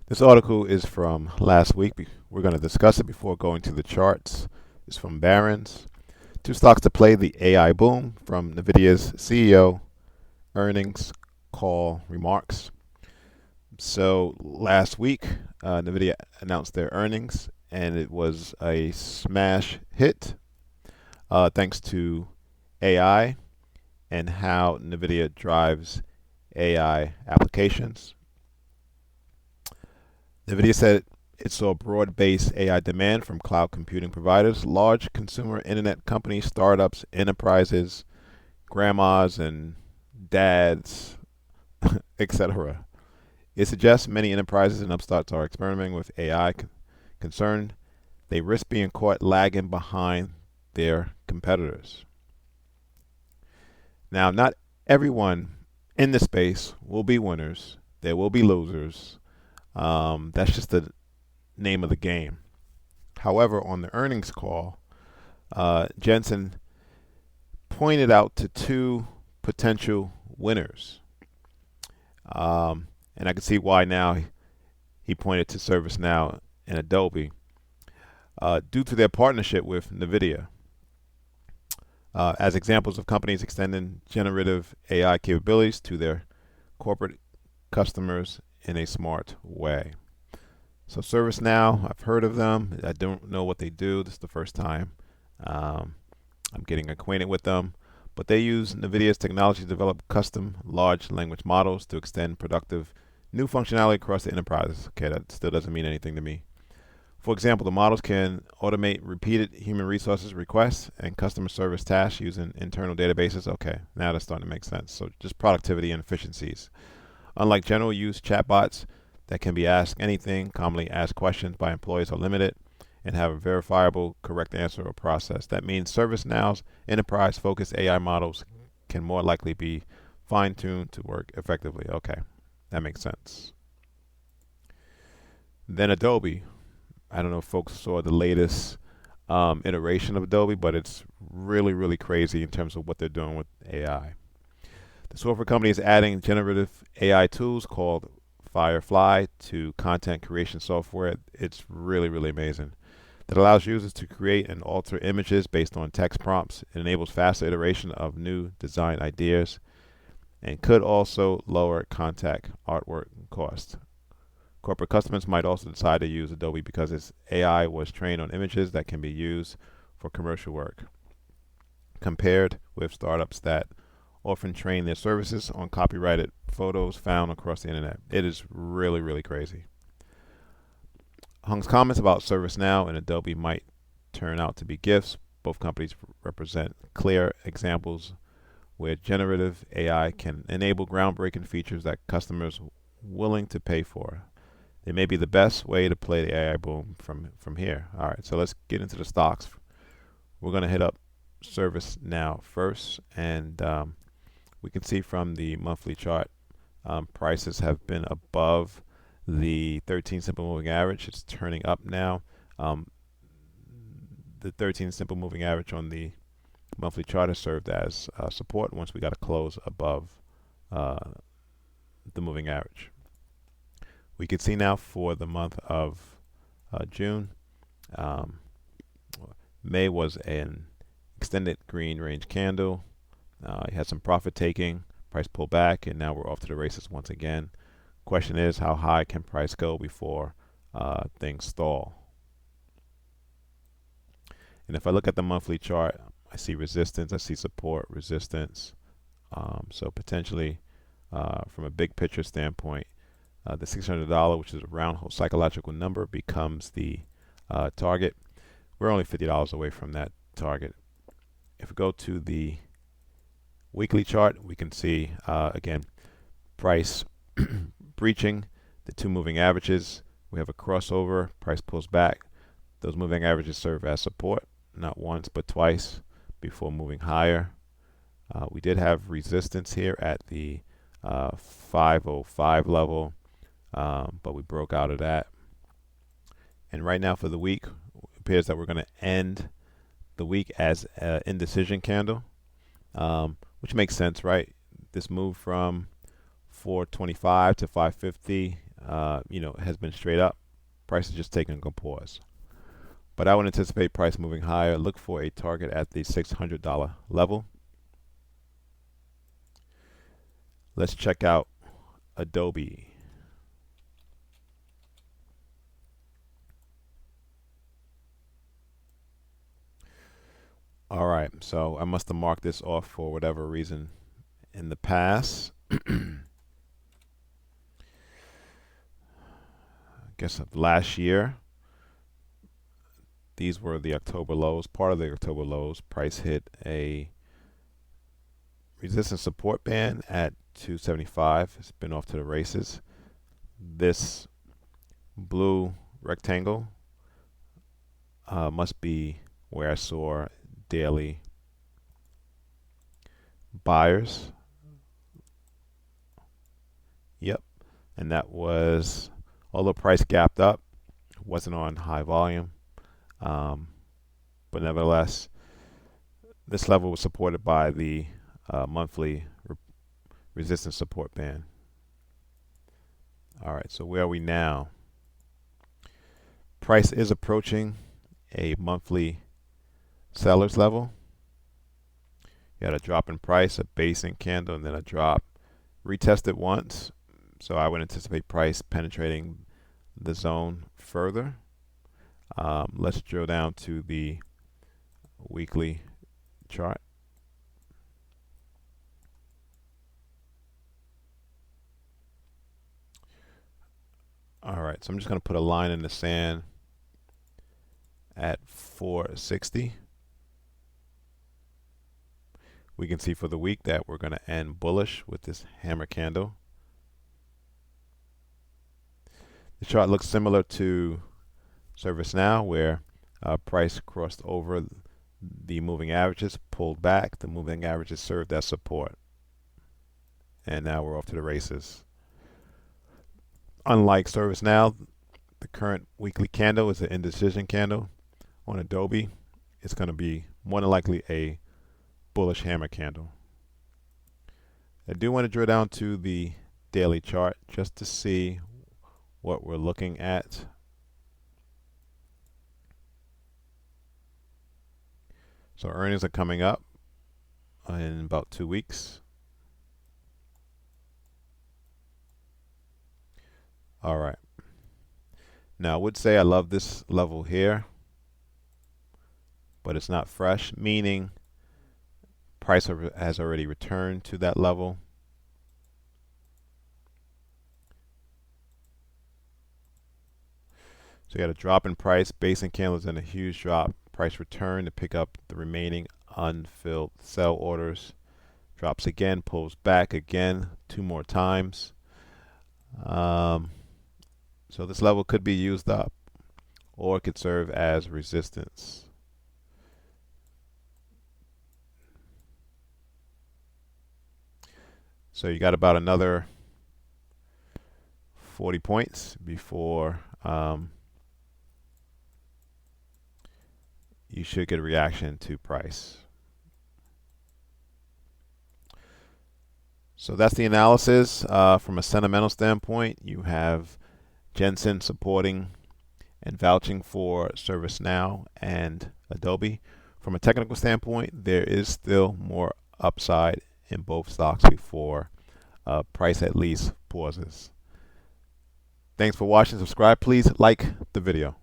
This article is from last week. We're going to discuss it before going to the charts. It's from Barron's. Two stocks to play: the AI boom from Nvidia's CEO earnings call remarks. So last week, Nvidia announced their earnings, and it was a smash hit thanks to AI and how Nvidia drives AI applications. Nvidia said it saw broad-based AI demand from cloud computing providers, large consumer internet companies, startups, enterprises, grandmas and dads, etc. It suggests many enterprises and upstarts are experimenting with AI, concerned they risk being caught lagging behind their competitors. Now, not everyone in the space will be winners. There will be losers. That's just the name of the game. However, on the earnings call, Jensen pointed out to two potential winners. And I can see why now he pointed to ServiceNow and Adobe due to their partnership with Nvidia. As examples of companies extending generative AI capabilities to their corporate customers in a smart way. So ServiceNow, I've heard of them. I don't know what they do. This is the first time I'm getting acquainted with them. But they use NVIDIA's technology to develop custom large language models to extend productive new functionality across the enterprise. Okay, that still doesn't mean anything to me. For example, the models can automate repeated human resources requests and customer service tasks using internal databases. Okay, now that's starting to make sense. So just productivity and efficiencies. Unlike general use chatbots that can be asked anything, commonly asked questions by employees are limited and have a verifiable correct answer or process. That means ServiceNow's enterprise-focused AI models can more likely be fine-tuned to work effectively. Okay, that makes sense. Then Adobe. I don't know if folks saw the latest iteration of Adobe, but it's really, really crazy in terms of what they're doing with AI. The software company is adding generative AI tools called Firefly to content creation software. It's really, really amazing. That allows users to create and alter images based on text prompts. It enables faster iteration of new design ideas and could also lower contact artwork costs. Corporate customers might also decide to use Adobe because its AI was trained on images that can be used for commercial work, compared with startups that often train their services on copyrighted photos found across the internet. It is really, really crazy. Hung's comments about ServiceNow and Adobe might turn out to be gifts. Both companies represent clear examples where generative AI can enable groundbreaking features that customers willing to pay for. They may be the best way to play the AI boom from here. All right, so let's get into the stocks. We're going to hit up ServiceNow first, and we can see from the monthly chart, prices have been above the 13 simple moving average. It's turning up now. The 13 simple moving average on the monthly chart has served as support once we got to close above the moving average. We can see now for the month of June, May was an extended green range candle. It had some profit taking, price pulled back, and now we're off to the races once again. Question is, how high can price go before things stall? And if I look at the monthly chart, I see resistance, I see support, resistance. So potentially, from a big picture standpoint, the $600, which is a round psychological number, becomes the target. We're only $50 away from that target. If we go to the weekly chart, we can see, again, price breaching the two moving averages. We have a crossover, price pulls back. Those moving averages serve as support, not once, but twice before moving higher. We did have resistance here at the 505 level. But we broke out of that. And right now for the week, it appears that we're going to end the week as an indecision candle, which makes sense, right? This move from 425 to 550, has been straight up. Price is just taking a pause. But I would anticipate price moving higher. Look for a target at the $600 level. Let's check out Adobe. All right, so I must have marked this off for whatever reason in the past. I guess of last year. These were the October lows, part of the October lows. Price hit a resistance support band at 275. It's been off to the races. This blue rectangle must be where I saw daily buyers. Yep, and that was, although price gapped up, wasn't on high volume. But nevertheless, this level was supported by the monthly resistance support band. All right, so where are we now? Price is approaching a monthly seller's level. You had a drop in price, a basing candle, and then a drop. Retested once, so I would anticipate price penetrating the zone further. Let's drill down to the weekly chart. All right, so I'm just going to put a line in the sand at 460. We can see for the week that we're going to end bullish with this hammer candle. The chart looks similar to ServiceNow, where price crossed over the moving averages, pulled back. The moving averages served as support. And now we're off to the races. Unlike ServiceNow, the current weekly candle is an indecision candle. On Adobe, it's going to be more than likely a bullish hammer candle. I do want to drill down to the daily chart just to see what we're looking at. So earnings are coming up in about 2 weeks. All right. Now I would say I love this level here, but it's not fresh, meaning price has already returned to that level. So you got a drop in price, basing candles, and a huge drop. Price return to pick up the remaining unfilled sell orders. Drops again, pulls back again 2 more times. So this level could be used up, or it could serve as resistance. So you got about another 40 points before you should get a reaction to price. So that's the analysis. From a sentimental standpoint, you have Jensen supporting and vouching for ServiceNow and Adobe. From a technical standpoint, there is still more upside in both stocks before price at least pauses. Thanks for watching. Subscribe. Please like the video.